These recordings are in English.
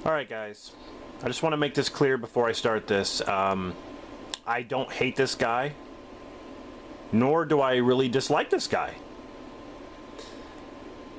Alright guys, I just want to make this clear before I start this. I don't hate this guy, nor do I really dislike this guy.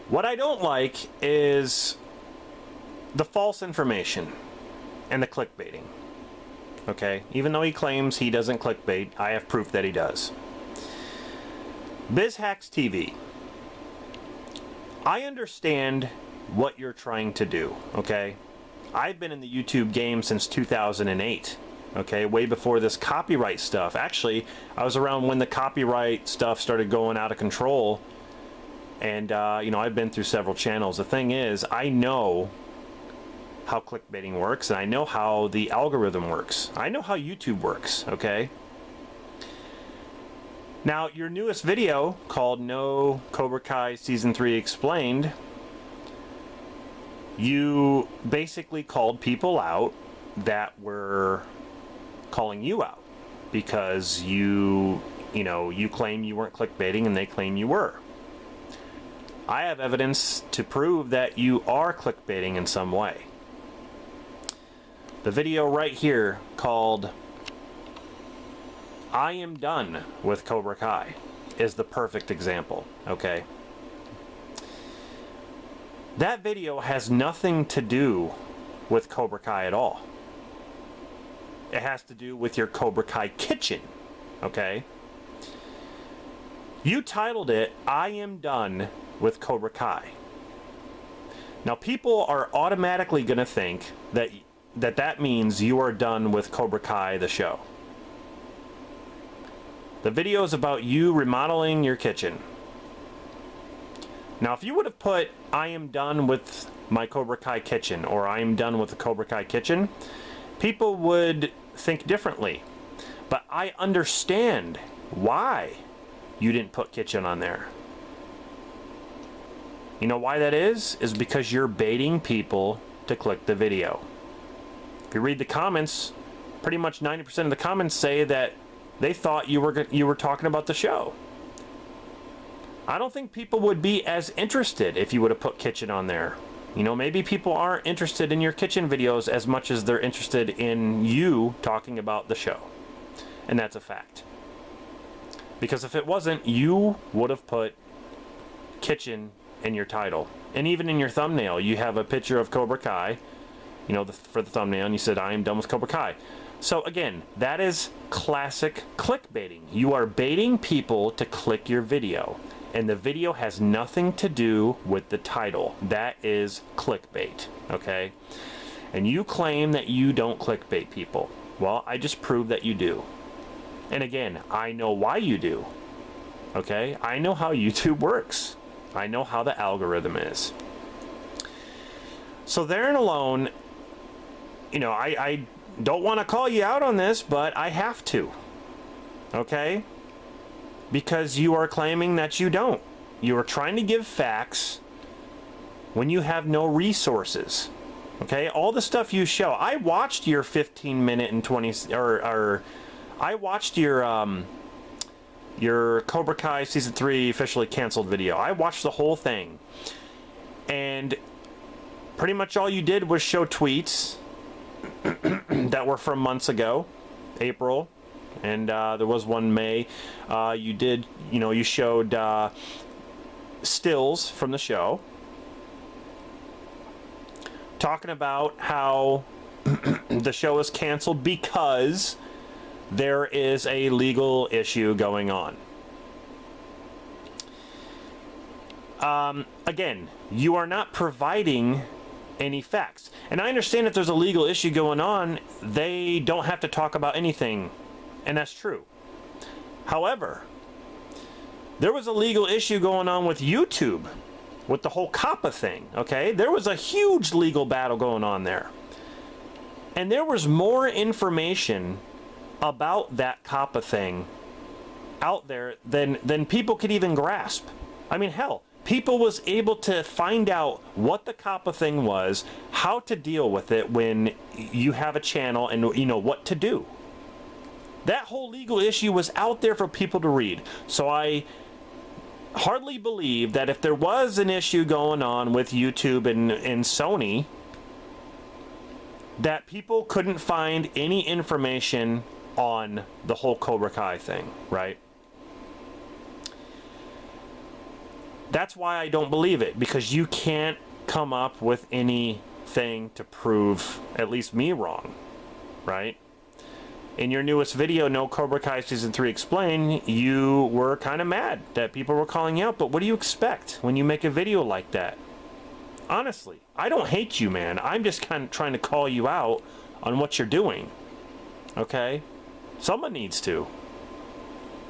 What I don't like is the false information and the clickbaiting. Okay? Even though he claims he doesn't clickbait, I have proof that he does. BizHacks TV. I understand what you're trying to do, okay? I've been in the YouTube game since 2008, okay? Way before this copyright stuff. Actually, I was around when the copyright stuff started going out of control. And, you know, I've been through several channels. The thing is, I know how clickbaiting works, and I know how the algorithm works. I know how YouTube works, okay? Now, your newest video, called No Cobra Kai Season 3 Explained, you basically called people out that were calling you out because you claim you weren't clickbaiting and they claim you were. I have evidence to prove that you are clickbaiting in some way. The video right here called I Am Done with Cobra Kai is the perfect example, okay? That video has nothing to do with Cobra Kai at all. It has to do with your Cobra Kai kitchen, okay? You titled it, I Am Done with Cobra Kai. Now, people are automatically going to think that means you are done with Cobra Kai, the show. The video is about you remodeling your kitchen. Now, if you would have put, I am done with my Cobra Kai kitchen, or I am done with the Cobra Kai kitchen, people would think differently. But I understand why you didn't put kitchen on there. You know why that is? Is because you're baiting people to click the video. If you read the comments, pretty much 90% of the comments say that they thought you were talking about the show. I don't think people would be as interested if you would have put kitchen on there. You know, maybe people aren't interested in your kitchen videos as much as they're interested in you talking about the show. And that's a fact. Because if it wasn't, you would have put kitchen in your title. And even in your thumbnail, you have a picture of Cobra Kai, you know, for the thumbnail, and you said, I am done with Cobra Kai. So again, that is classic clickbaiting. You are baiting people to click your video. And the video has nothing to do with the title. That is clickbait, okay? And you claim that you don't clickbait people. Well, I just proved that you do. And again, I know why you do, okay? I know how YouTube works. I know how the algorithm is. So therein alone, you know, I don't want to call you out on this, but I have to, okay? Because you are claiming that you don't. You are trying to give facts when you have no resources. Okay? All the stuff you show. I watched your 15-minute and 20 I watched your Cobra Kai Season 3 officially canceled video. I watched the whole thing. And pretty much all you did was show tweets that were from months ago, April. And there was one May. You showed stills from the show talking about how the show is canceled because there is a legal issue going on. Again, you are not providing any facts. And I understand if there's a legal issue going on, they don't have to talk about anything. And that's true. However, there was a legal issue going on with YouTube with the whole COPPA thing, okay? There was a huge legal battle going on there. And there was more information about that COPPA thing out there than people could even grasp. I mean, hell, people was able to find out what the COPPA thing was, how to deal with it when you have a channel, and you know what to do. That whole legal issue was out there for people to read. So I hardly believe that if there was an issue going on with YouTube and Sony, that people couldn't find any information on the whole Cobra Kai thing, right? That's why I don't believe it, because you can't come up with anything to prove at least me wrong, right? In your newest video, No Cobra Kai Season 3 Explained, you were kind of mad that people were calling you out, but what do you expect when you make a video like that? Honestly, I don't hate you, man. I'm just kind of trying to call you out on what you're doing, okay? Someone needs to.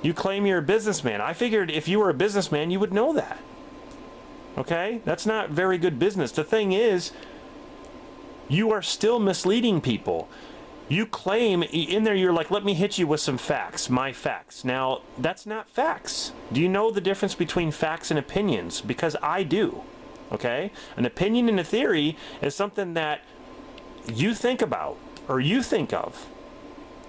You claim you're a businessman. I figured if you were a businessman, you would know that. Okay? That's not very good business. The thing is, you are still misleading people. You claim in there, you're like, let me hit you with some facts, my facts. Now, that's not facts. Do you know the difference between facts and opinions? Because I do. Okay? An opinion and a theory is something that you think about or you think of.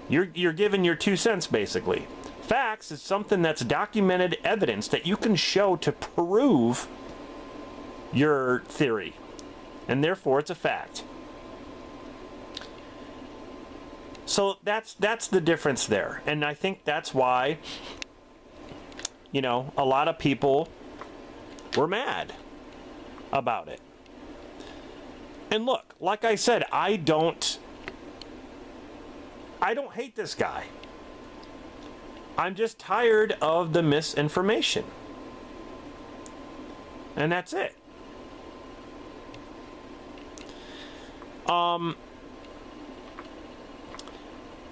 You're giving your 2 cents, basically. Facts is something that's documented evidence that you can show to prove your theory, and therefore it's a fact. So that's the difference there, and I think that's why, you know, a lot of people were mad about it. And look, like I said, I don't hate this guy. I'm just tired of the misinformation. And that's it.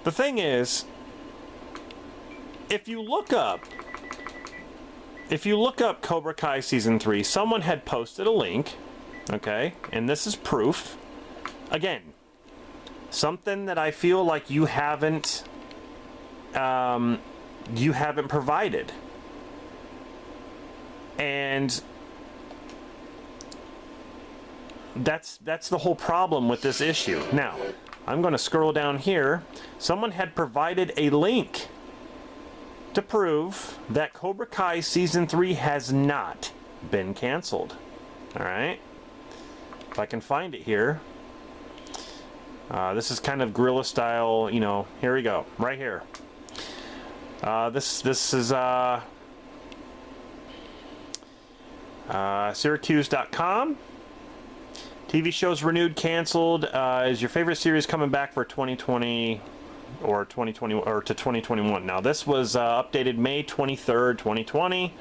The thing is, if you look up Cobra Kai Season 3, someone had posted a link, okay? And this is proof. Again, something that I feel like you haven't provided. And that's the whole problem with this issue. Now, I'm going to scroll down here. Someone had provided a link to prove that Cobra Kai Season 3 has not been canceled. Alright? If I can find it here. This is kind of guerrilla style, you know. Here we go. Right here. This is Syracuse.com. TV shows renewed, canceled. Is your favorite series coming back for 2020 or 2020 or to 2021? Now this was updated May 23rd, 2020,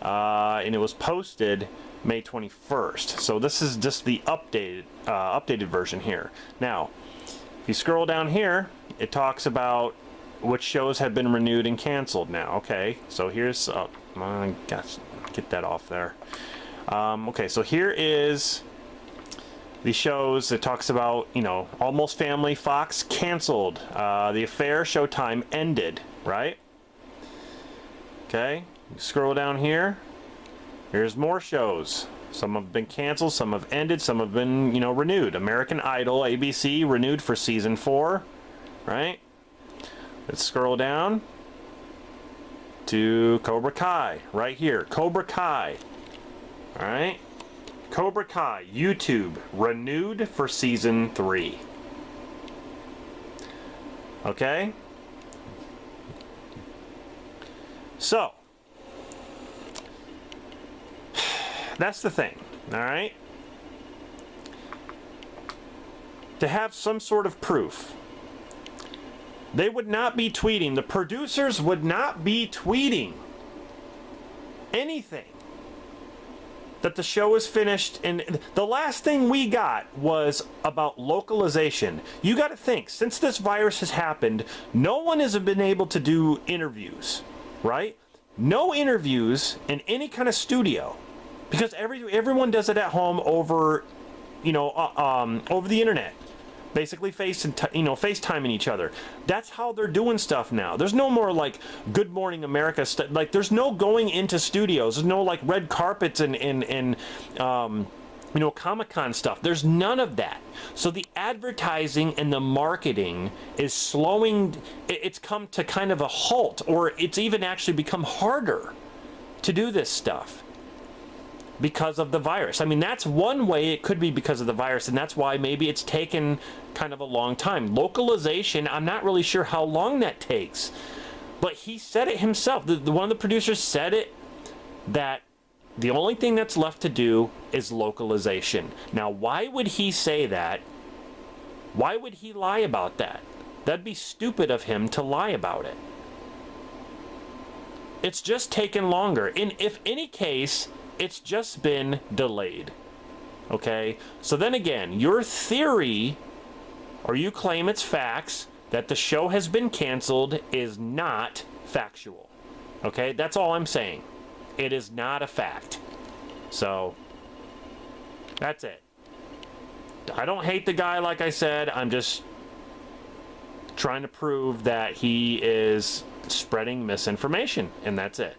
and it was posted May 21st. So this is just the updated version here. Now, if you scroll down here, it talks about which shows have been renewed and canceled now. Okay, so here's I gotta get that off there. Okay, so here is the shows. It talks about, you know, Almost Family, Fox canceled. The Affair, Showtime ended, right? Okay, scroll down here. Here's more shows. Some have been canceled, some have ended, some have been, you know, renewed. American Idol, ABC, renewed for Season 4, right? Let's scroll down to Cobra Kai, right here. Cobra Kai, all right? Cobra Kai, YouTube, renewed for Season 3. Okay? So, that's the thing, all right? To have some sort of proof. They would not be tweeting. The producers would not be tweeting anything that the show is finished. And the last thing we got was about localization. You got to think, since this virus has happened, no one has been able to do interviews, right? No interviews in any kind of studio, because everyone does it at home over, you know, over the internet. Basically FaceTiming each other. That's how they're doing stuff now. There's no more like Good Morning America stuff. Like, there's no going into studios. There's no like red carpets and you know, Comic-Con stuff. There's none of that. So the advertising and the marketing is slowing. It's come to kind of a halt, or it's even actually become harder to do this stuff. because of the virus. I mean, that's one way it could be because of the virus, and that's why maybe it's taken kind of a long time. Localization, I'm not really sure how long that takes, but he said it himself. One of the producers said it, that the only thing that's left to do is localization. Now, why would he say that? Why would he lie about that? That'd be stupid of him to lie about it. It's just taken longer. In if any case, it's just been delayed. Okay? So then again, your theory, or you claim it's facts, that the show has been canceled is not factual. Okay? That's all I'm saying. It is not a fact. So, that's it. I don't hate the guy, like I said. I'm just trying to prove that he is spreading misinformation, and that's it.